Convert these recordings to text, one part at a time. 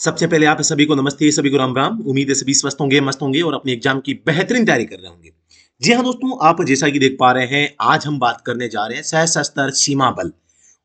सबसे पहले आप सभी को नमस्ते, सभी को राम राम। उम्मीद है सभी स्वस्थ होंगे, मस्त होंगे और अपने एग्जाम की बेहतरीन तैयारी कर रहे होंगे। जी हाँ दोस्तों, आप जैसा कि देख पा रहे हैं, आज हम बात करने जा रहे हैं सशस्त्र सीमा बल।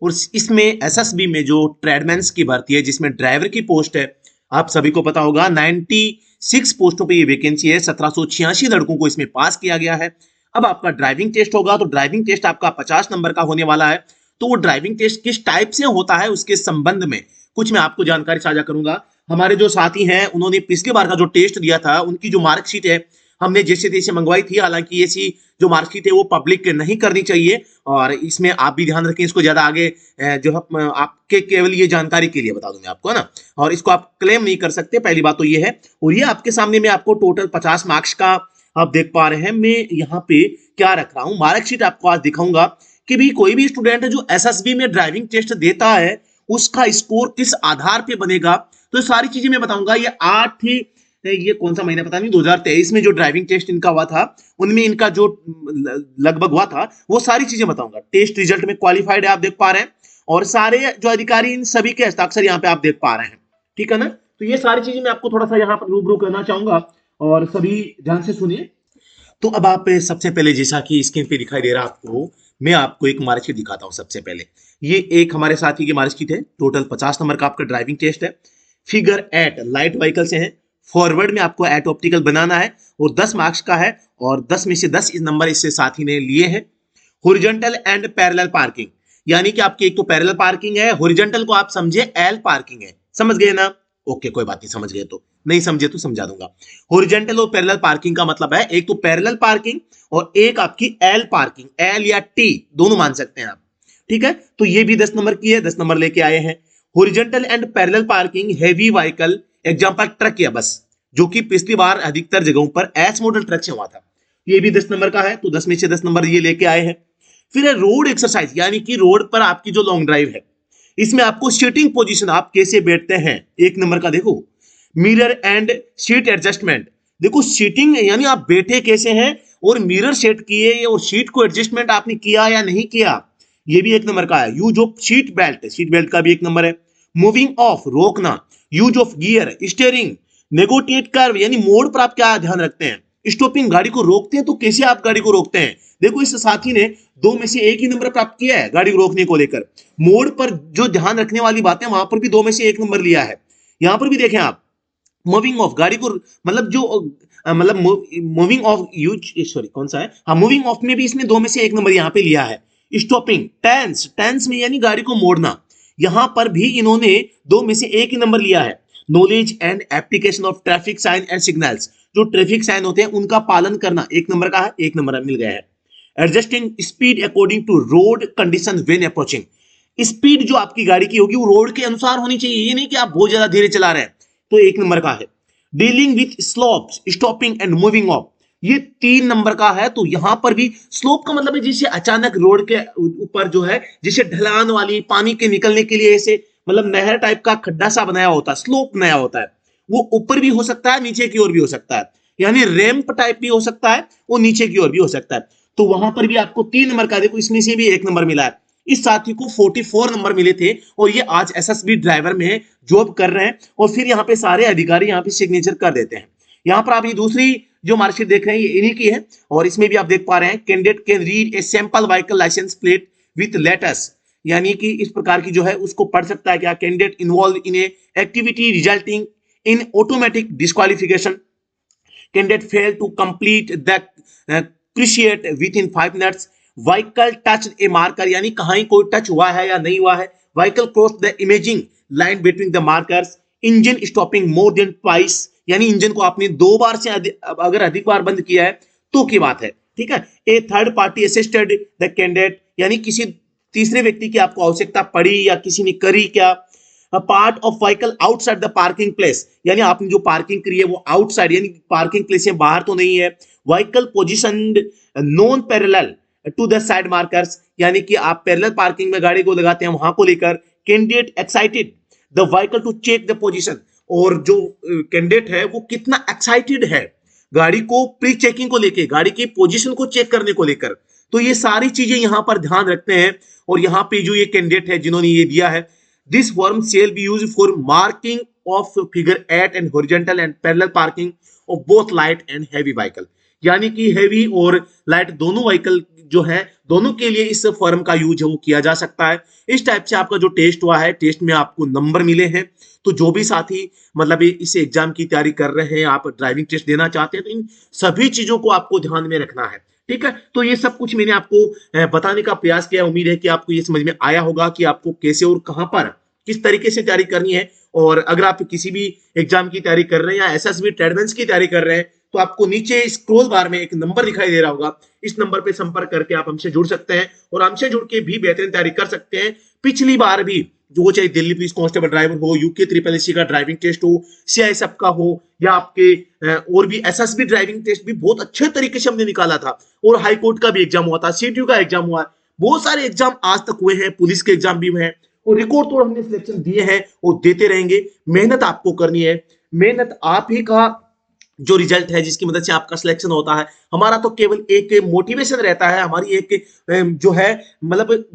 और इसमें एसएसबी में जो ट्रेडमैन्स की भर्ती है, जिसमें ड्राइवर की पोस्ट है, आप सभी को पता होगा 96 पोस्टों पर ये वैकेंसी है। 1786 लड़कों को इसमें पास किया गया है। अब आपका ड्राइविंग टेस्ट होगा, तो ड्राइविंग टेस्ट आपका 50 नंबर का होने वाला है। तो वो ड्राइविंग टेस्ट किस टाइप से होता है, उसके संबंध में कुछ मैं आपको जानकारी साझा करूंगा। हमारे जो साथी हैं, उन्होंने पिछली बार का जो टेस्ट दिया था, उनकी जो मार्कशीट है हमने जैसे तैसे मंगवाई थी। हालांकि ऐसी जो मार्कशीट है वो पब्लिक नहीं करनी चाहिए, और इसमें आप भी ध्यान रखें। इसको ज्यादा आगे जो है आपके केवल ये जानकारी के लिए बता दूं मैं आपको, है ना। और इसको आप क्लेम नहीं कर सकते, पहली बात तो ये है। और ये आपके सामने मैं आपको टोटल 50 मार्क्स का आप देख पा रहे हैं। मैं यहाँ पे क्या रख रहा हूँ, मार्कशीट आपको आज दिखाऊंगा कि भी कोई भी स्टूडेंट है जो एसएसबी में ड्राइविंग टेस्ट देता है, उसका स्कोर किस आधार पे बनेगा। तो सारी चीजें मैं बताऊंगा। ये कौन सा महीना पता नहीं, 2023 में जो ड्राइविंग टेस्ट इनका हुआ था, उनमें इनका जो लगभग हुआ था, वो सारी चीजें बताऊंगा। टेस्ट रिजल्ट में क्वालिफाइड है, आप देख पा रहे हैं। और सारे जो अधिकारी, इन सभी के हस्ताक्षर यहाँ पे आप देख पा रहे हैं, ठीक है ना। तो ये सारी चीजें मैं आपको थोड़ा सा यहाँ पर रूबरू करना चाहूंगा, और सभी ध्यान से सुनिए। तो अब आप सबसे पहले, जैसा कि स्क्रीन पे दिखाई दे रहा है आपको, मैं आपको एक मार्कशीट दिखाता हूं। सबसे पहले ये एक हमारे साथी की मार्कशीट है। टोटल 50 नंबर का आपका ड्राइविंग टेस्ट है। फिगर 8 लाइट व्हीकल से है। फॉरवर्ड में आपको एट ऑप्टिकल बनाना है, और 10 मार्क्स का है, और 10 में से 10 नंबर इससे साथी ने लिए हैं। हॉरिजॉन्टल एंड पैरेलल पार्किंग, यानी कि आपकी एक तो पैरेलल पार्किंग है, हॉरिजॉन्टल को आप समझे एल पार्किंग है। समझ गए ना? ओके, कोई बात नहीं, समझ गए तो। नहीं समझे तो समझा दूंगा। हॉरिजॉन्टल और पैरेलल पार्किंग का मतलब है एक तो पैरेलल पार्किंग, और एक आपकी एल पार्किंग। एल या टी दोनों मान सकते हैं आप, ठीक है। तो ये भी 10 नंबर की है, 10 नंबर लेके आए हैं। Horizontal and parallel parking heavy vehicle, example truck या बस, जो कि पिछली बार अधिकतर जगहों पर एस मॉडल ट्रक से हुआ था। ये भी 10 नंबर का है, तो 10 में से 10 नंबर ये लेके आए हैं। फिर है रोड एक्सरसाइज, यानी कि रोड पर आपकी जो लॉन्ग ड्राइव है, इसमें आपको सीटिंग पोजीशन, आप कैसे बैठते हैं, 1 नंबर का देखो। मिरर एंड सीट एडजस्टमेंट, देखो सीटिंग यानी आप बैठे कैसे हैं, और मिरर सेट किए, और सीट को एडजस्टमेंट आपने किया या नहीं किया, ये भी 1 नंबर का है। यूज ऑफ सीट बेल्ट का भी 1 नंबर है। मूविंग ऑफ, रोकना। Use of gear, steering. Negotiate curve, यानी मोड़ पर आप क्या ध्यान रखते हैं। स्टॉपिंग, गाड़ी को रोकते हैं तो कैसे आप गाड़ी को रोकते हैं। देखो इस साथी ने 2 में से 1 ही नंबर प्राप्त किया है गाड़ी को रोकने को लेकर। मोड़ पर जो ध्यान रखने वाली बातें, वहां पर भी 2 में से 1 नंबर लिया है। यहां पर भी देखें आप, मूविंग ऑफ, गाड़ी को मतलब जो मतलब मूविंग ऑफ यूज, सॉरी कौन सा है, हाँ मूविंग ऑफ में भी इसने 2 में से 1 नंबर यहाँ पे लिया है। स्टॉपिंग, टेंस में यानी गाड़ी को मोड़ना, यहां पर भी इन्होंने 2 में से 1 ही नंबर लिया है। Knowledge and application of traffic sign and signals, जो ट्रैफिक साइन होते हैं उनका पालन करना, 1 नंबर का है, 1 नंबर मिल गया है। Adjusting speed according to road condition when approaching, speed जो आपकी गाड़ी की होगी वो रोड के अनुसार होनी चाहिए, ये नहीं कि आप बहुत ज्यादा धीरे चला रहे हैं, तो 1 नंबर का है। Dealing with slopes, stopping and moving of, ये 3 नंबर का है। तो यहां पर भी स्लोप का मतलब है जिसे अचानक रोड के ऊपर जो है, जिसे ढलान वाली, पानी के निकलने के लिए ऐसे मतलब नहर टाइप का खड्डा सा बनाया होता है, स्लोप नया होता है। वो ऊपर भी हो सकता है, नीचे की ओर भी हो सकता है, यानी रैंप टाइप भी हो सकता है, वो नीचे की ओर भी हो सकता है। तो वहां पर भी आपको 3 नंबर का, देखो इसमें से भी 1 नंबर मिला है। इस साथी को 44 नंबर मिले थे, और ये आज एसएसबी ड्राइवर में जॉब कर रहे हैं। और फिर यहाँ पे सारे अधिकारी यहाँ पे सिग्नेचर कर देते हैं। यहाँ पर आप ये दूसरी जो मार्कशीट देख रहे हैं, ये इन्हीं की है। और इसमें भी आप देख पा रहे हैं, candidate can read a sample vehicle licence plate with letters, यानी कि इस प्रकार की जो है उसको पढ़ सकता है क्या। Candidate involve in a activity resulting in automatic disqualification, candidate fail to complete the circuit within 5 minutes, vehicle touch a marker, यानी कहीं कोई टच हुआ है या नहीं हुआ है। Vehicle cross the imaging line between the markers, engine stopping more than twice, यानी इंजन को आपने 2 बार से अगर अधिक बार बंद किया है तो की बात है, ठीक है। A third party assisted the candidate, यानी किसी तीसरे व्यक्ति की आपको आवश्यकता पड़ी या किसी ने करी क्या। Part of vehicle outside the parking place, यानी आपने जो पार्किंग करी है वो आउटसाइड, यानी पार्किंग प्लेस से बाहर तो नहीं है। Vehicle positioned non parallel to the side markers, यानी कि आप पैरेलल पार्किंग में गाड़ी को लगाते हैं वहां को लेकर। Candidate exited the vehicle to check the position, और जो कैंडिडेट है वो कितना एक्साइटेड है गाड़ी को प्री चेकिंग को लेकर, गाड़ी की पोजीशन को चेक करने को लेकर। तो ये सारी चीजें यहां पर ध्यान रखते हैं। और यहां पे जो ये कैंडिडेट है जिन्होंने ये दिया है, this form shall be used for marking of figure 8 and horizontal and parallel parking of both light and heavy vehicle, यानी कि हैवी और लाइट दोनों व्हीकल जो है दोनों के लिए इस फॉर्म का यूज है वो किया जा सकता है। इस टाइप से आपका जो टेस्ट हुआ है, टेस्ट में आपको नंबर मिले हैं। तो जो भी साथी मतलब इस एग्जाम की तैयारी कर रहे हैं, आप ड्राइविंग टेस्ट देना चाहते हैं, तो इन सभी चीजों को आपको ध्यान में रखना है। ठीक है, तो ये सब कुछ मैंने आपको बताने का प्रयास किया। उम्मीद है कि आपको ये समझ में आया होगा कि आपको कैसे और कहां पर किस तरीके से तैयारी करनी है। और अगर आप किसी भी एग्जाम की तैयारी कर रहे हैं या एसएसबी ट्रेडमेंस की तैयारी कर रहे हैं, तो आपको नीचे स्क्रॉल बार में एक नंबर दिखाई दे रहा होगा, इस नंबर पे संपर्क करके आप हमसे जुड़ सकते हैं और हमसे जुड़ के भी बेहतरीन तैयारी कर सकते हैं। पिछली बार भी जो चाहे दिल्ली पुलिस कांस्टेबल ड्राइवर हो, यूके ट्रिपल एससी का ड्राइविंग टेस्ट हो, सीआईएसएफ का हो, या आपके और भी एसएसबी ड्राइविंग टेस्ट भी बहुत अच्छे तरीके से हमने निकाला था। और हाई कोर्ट का भी एग्जाम हुआ था, सीटीयू का एग्जाम हुआ, बहुत सारे एग्जाम आज तक हुए हैं, पुलिस के एग्जाम भी हुए हैं और रिकॉर्ड तोड़ हमने सिलेक्शन दिए हैं और देते रहेंगे। मेहनत आपको करनी है, मेहनत आप ही का जो रिजल्ट है जिसकी मदद से आपका सिलेक्शन होता है। हमारा तो केवल एक मोटिवेशन रहता है, हमारी एक जो है मतलब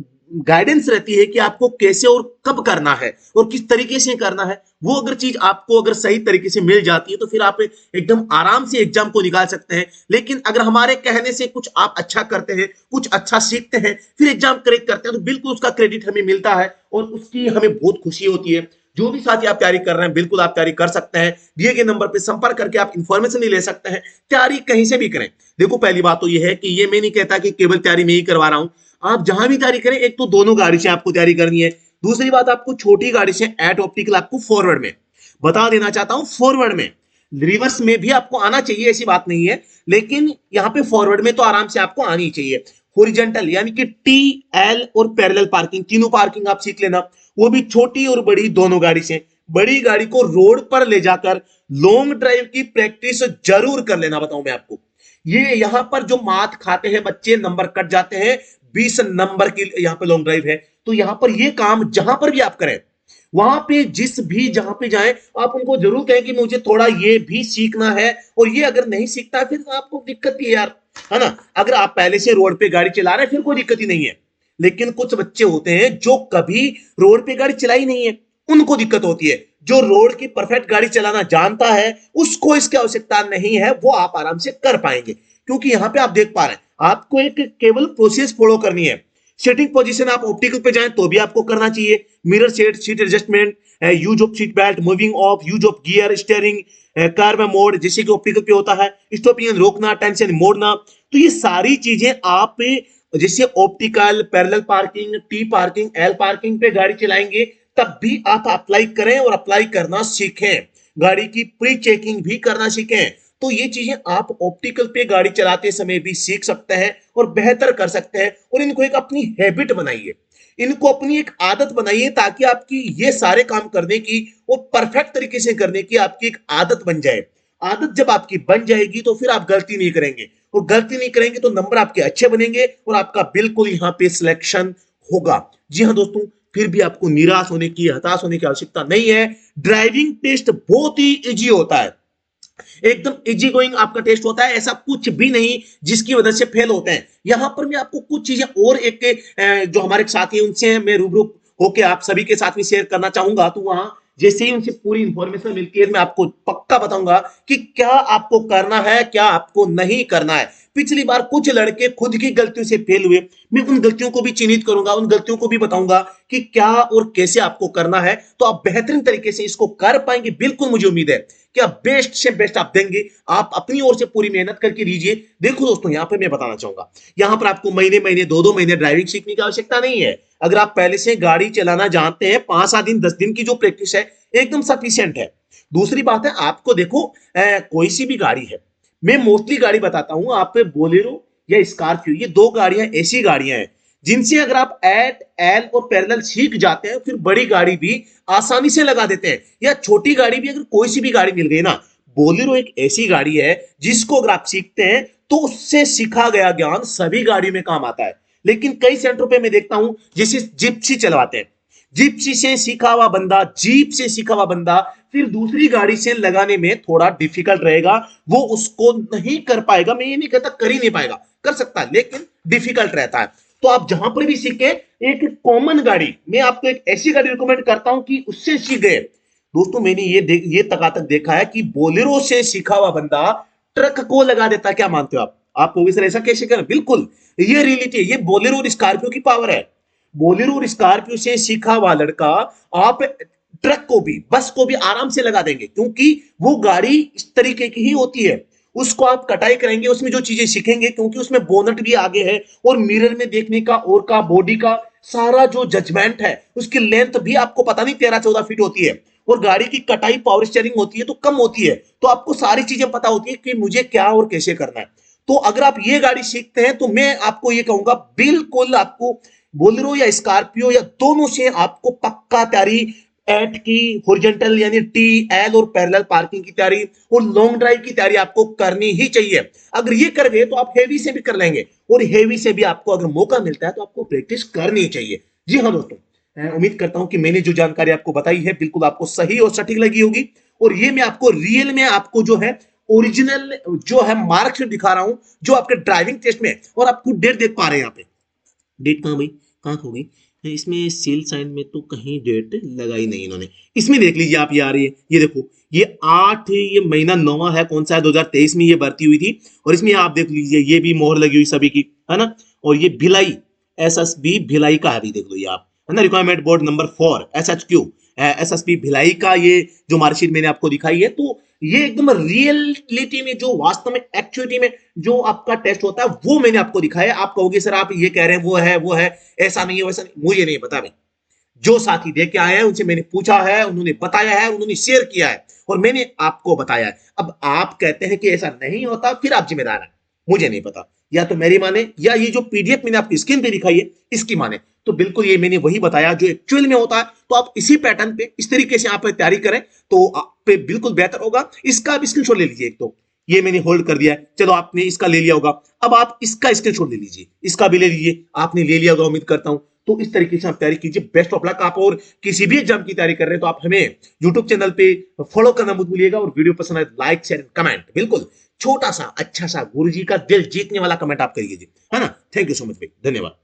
गाइडेंस रहती है कि आपको कैसे और कब करना है और किस तरीके से करना है। वो अगर चीज आपको अगर सही तरीके से मिल जाती है तो फिर आप एकदम आराम से एग्जाम को निकाल सकते हैं। लेकिन अगर हमारे कहने से कुछ आप अच्छा करते हैं, कुछ अच्छा सीखते हैं, फिर एग्जाम क्रैक करते हैं, तो बिल्कुल उसका क्रेडिट हमें मिलता है और उसकी हमें बहुत खुशी होती है। जो भी साथी आप तैयारी कर रहे हैं, बिल्कुल आप तैयारी कर सकते हैं। दिए गए नंबर पर संपर्क करके आप इंफॉर्मेशन ले सकते हैं, तैयारी कहीं से भी करें। देखो पहली बात तो यह है कि ये मैं नहीं कहता कि केवल तैयारी में ही करवा रहा हूं, आप जहां भी तैयारी करें, एक तो दोनों गाड़ी से आपको तैयारी करनी है, दूसरी बात आपको छोटी गाड़ी से एट ऑप्टिकल आपको फॉरवर्ड में बता देना चाहता हूं, फॉरवर्ड में, रिवर्स में भी आपको आना चाहिए, ऐसी बात नहीं है, लेकिन यहां पे फॉरवर्ड में तो आराम से आपको आनी चाहिए। हॉरिजॉन्टल यानी कि टी, एल और पैरेलल पार्किंग, तीनों पार्किंग आप सीख लेना, वो भी छोटी और बड़ी दोनों गाड़ी से। बड़ी गाड़ी को रोड पर ले जाकर लॉन्ग ड्राइव की प्रैक्टिस जरूर कर लेना। बताऊं मैं आपको, ये यहां पर जो मात खाते हैं बच्चे, नंबर कट जाते हैं, 20 नंबर की यहां पे लॉन्ग ड्राइव है, तो यहां पर ये काम जहां पर भी आप करें, वहां पे जिस भी जहां पे जाएं, आप उनको जरूर कहें कि मुझे थोड़ा ये भी सीखना है। और ये अगर नहीं सीखता है फिर तो आपको दिक्कत ही है यार, है ना। अगर आप पहले से रोड पे गाड़ी चला रहे हैं फिर कोई दिक्कत ही नहीं है, लेकिन कुछ बच्चे होते हैं जो कभी रोड पे गाड़ी चलाई नहीं है, उनको दिक्कत होती है। जो रोड की परफेक्ट गाड़ी चलाना जानता है उसको इसकी आवश्यकता नहीं है, वो आप आराम से कर पाएंगे। क्योंकि यहां पे आप देख पा रहे हैं, आपको एक केवल प्रोसेस फॉलो करनी है। सीटिंग पोजीशन आप ऑप्टिकल पे जाएं तो भी आपको करना चाहिए, mirror set, seat adjustment, use of seat belt, moving of, use of gear, steering, car में मोड जैसे कि ऑप्टिकल पे होता है, स्टॉपिंग रोकना, टेंशन मोड़ना, तो ये सारी चीजें आप जैसे optical, parallel parking, T parking, L parking पे गाड़ी चलाएंगे तब भी आप अप्लाई करें और अप्लाई करना सीखें। गाड़ी की प्री चेकिंग भी करना सीखें। तो ये चीजें आप ऑप्टिकल पे गाड़ी चलाते समय भी सीख सकते हैं और बेहतर कर सकते हैं। और इनको एक अपनी हैबिट बनाइए, इनको अपनी एक आदत बनाइए, ताकि आपकी ये सारे काम करने की और परफेक्ट तरीके से करने की आपकी एक आदत बन जाए। आदत जब आपकी बन जाएगी तो फिर आप गलती नहीं करेंगे, और गलती नहीं करेंगे तो नंबर आपके अच्छे बनेंगे और आपका बिल्कुल यहाँ पे सिलेक्शन होगा। जी हाँ दोस्तों, फिर भी आपको निराश होने की, हताश होने की आवश्यकता नहीं है। ड्राइविंग टेस्ट बहुत ही इजी होता है, एकदम इजी गोइंग आपका टेस्ट होता है, ऐसा कुछ भी नहीं जिसकी वजह से फेल होते हैं। यहां पर मैं आपको कुछ चीजें और एक जो हमारे साथी हैं उनसे मैं रूबरू होके आप सभी के साथ में शेयर करना चाहूंगा। तो वहां जैसे ही उनसे पूरी इंफॉर्मेशन मिलती है, मैं आपको पक्का बताऊंगा कि क्या आपको करना है, क्या आपको नहीं करना है। पिछली बार कुछ लड़के खुद की गलतियों से फेल हुए, मैं उन गलतियों को भी चिन्हित करूंगा, उन गलतियों को भी बताऊंगा कि क्या और कैसे आपको करना है, तो आप बेहतरीन तरीके से इसको कर पाएंगे। बिल्कुल मुझे उम्मीद है कि आप बेस्ट से बेस्ट आप देंगे, आप अपनी ओर से पूरी मेहनत करके दीजिए। देखो दोस्तों, यहां पे मैं बताना चाहूंगा, यहां पर आपको महीने महीने 2-2 महीने ड्राइविंग सीखने की आवश्यकता नहीं है। अगर आप पहले से गाड़ी चलाना जानते हैं, 5-7 दिन 10 दिन की जो प्रैक्टिस है एकदम सफिशियंट है। दूसरी बात है, आपको देखो कोई सी भी गाड़ी है, मैं मोस्टली गाड़ी बताता हूं, आप बोलेरो या स्कॉर्पियो, ये दो गाड़ियां ऐसी गाड़ियां हैं जिनसे अगर आप एट, एल और पैरेलल सीख जाते हैं, फिर बड़ी गाड़ी भी आसानी से लगा देते हैं। या छोटी गाड़ी भी, अगर कोई सी भी गाड़ी मिल गई ना, बोलेरो एक ऐसी गाड़ी है जिसको अगर आप सीखते हैं तो उससे सीखा गया ज्ञान सभी गाड़ी में काम आता है। लेकिन कई सेंटरों पे मैं देखता हूं जिसे जिप्सी चलवाते हैं, जिप्सी से सीखा हुआ बंदा, जीप से सीखा हुआ बंदा फिर दूसरी गाड़ी से लगाने में थोड़ा डिफिकल्ट रहेगा, वो उसको नहीं कर पाएगा। मैं ये नहीं कहता कर ही नहीं पाएगा, कर सकता है, लेकिन डिफिकल्ट रहता है। तो आप जहां पर भी सीखे, एक कॉमन गाड़ी, मैं आपको एक ऐसी गाड़ी रिकमेंड करता हूं कि उससे सीख गए, दोस्तों मैंने ये तक देखा है कि बोलेरो से सीखा हुआ बंदा ट्रक को लगा देता है। क्या मानते हो आप कहोगे सर ऐसा कैसे करें? बिल्कुल, ये रियलिटी है, ये बोलेरो और स्कॉर्पियो की पावर है। बोलेरो और स्कॉर्पियो से सीखा हुआ लड़का आप ट्रक को भी, बस को भी आराम से लगा देंगे, क्योंकि वो गाड़ी इस तरीके की ही होती है। उसको आप कटाई करेंगे, उसमें जो चीजें सीखेंगे, क्योंकि उसमें बोनट भी आगे है और मिरर में देखने का और का बॉडी का सारा जो जजमेंट है, उसकी लेंथ भी आपको पता नहीं 13-14 फीट होती है। और गाड़ी की कटाई पावर स्टीयरिंग होती है तो कम होती है, तो आपको सारी चीजें पता होती है कि मुझे क्या और कैसे करना है। तो अगर आप ये गाड़ी सीखते हैं तो मैं आपको ये कहूंगा, बिल्कुल आपको बोलेरो या स्कॉर्पियो या दोनों से आपको पक्का तैयारी, एट की हॉरिजॉन्टल यानी टी एल और पैरेलल पार्किंग की तैयारी और लॉन्ग ड्राइव की तैयारी आपको करनी ही चाहिए। अगर ये कर गए तो आप हेवी से भी कर लेंगे, और हेवी से भी आपको अगर मौका मिलता है तो आपको प्रैक्टिस करनी चाहिए। जी हाँ दोस्तों, मैं उम्मीद करता हूं कि मैंने जो जानकारी आपको बताई है बिल्कुल आपको सही और सटीक लगी होगी। और ये मैं आपको रियल में आपको जो है ओरिजिनल जो है मार्क्स दिखा रहा हूं, जो आपके ड्राइविंग टेस्ट में, और आप खुद डेट देख पा रहे हैं यहाँ पे। डेट कहाँ भाई, कहाँ खो गई? इसमें सेल साइन में तो कहीं डेट लगाई नहीं इन्होंने। इसमें देख लीजिए आप, यार ये देखो, ये 8, ये महीना 9 है, कौन सा है, 2023 में ये भर्ती हुई थी। और इसमें आप देख लीजिए ये भी मोहर लगी हुई सभी की, है ना। और ये भिलाई, एसएसबी भिलाई का है भी, देख लो ये आप, है ना, requirement board number 4 SHQ, SSB Bhilai का ये जो मार्कशीट मैंने आपको दिखाई है। तो ये एकदम रियलिटी में, जो वास्तव में एक्चुअलिटी में जो आपका टेस्ट होता है वो मैंने आपको दिखाया। आप कहोगे सर आप ये कह रहे हैं वो है, ऐसा नहीं है वैसा नहीं, मुझे नहीं पता भाई। जो साथी दे के आए हैं उनसे मैंने पूछा है, उन्होंने बताया है, उन्होंने शेयर किया है और मैंने आपको बताया है। अब आप कहते हैं कि ऐसा नहीं होता, फिर आप जिम्मेदार हैं, मुझे नहीं पता। या तो मेरी माने, या ये जो पीडीएफ मैंने आपकी स्क्रीन पे दिखाई है इसकी माने। तो बिल्कुल ये मैंने वही बताया जो एक्चुअल में होता है। तो आप इसी पैटर्न पे, इस तरीके से आप तैयारी करें तो आप पे बिल्कुल बेहतर होगा। इसका आप स्क्रीनशॉट ले लीजिए। एक तो ये मैंने होल्ड कर दिया है, चलो आपने इसका ले लिया होगा, अब आप इसका स्क्रीनशॉट ले लीजिए, इसका भी ले लीजिए, आपने ले लिया होगा उम्मीद करता हूं। तो इस तरीके से आप तैयारी कीजिए। Best of luck. आप और किसी भी एग्जाम की तैयारी कर रहे हैं तो आप हमें यूट्यूब चैनल पे फॉलो करना मत भूलिएगा, और वीडियो पसंद आए लाइक शेयर कमेंट, बिल्कुल छोटा सा अच्छा सा गुरुजी का दिल जीतने वाला कमेंट आप करिए, है ना। थैंक यू सो मच भाई, धन्यवाद।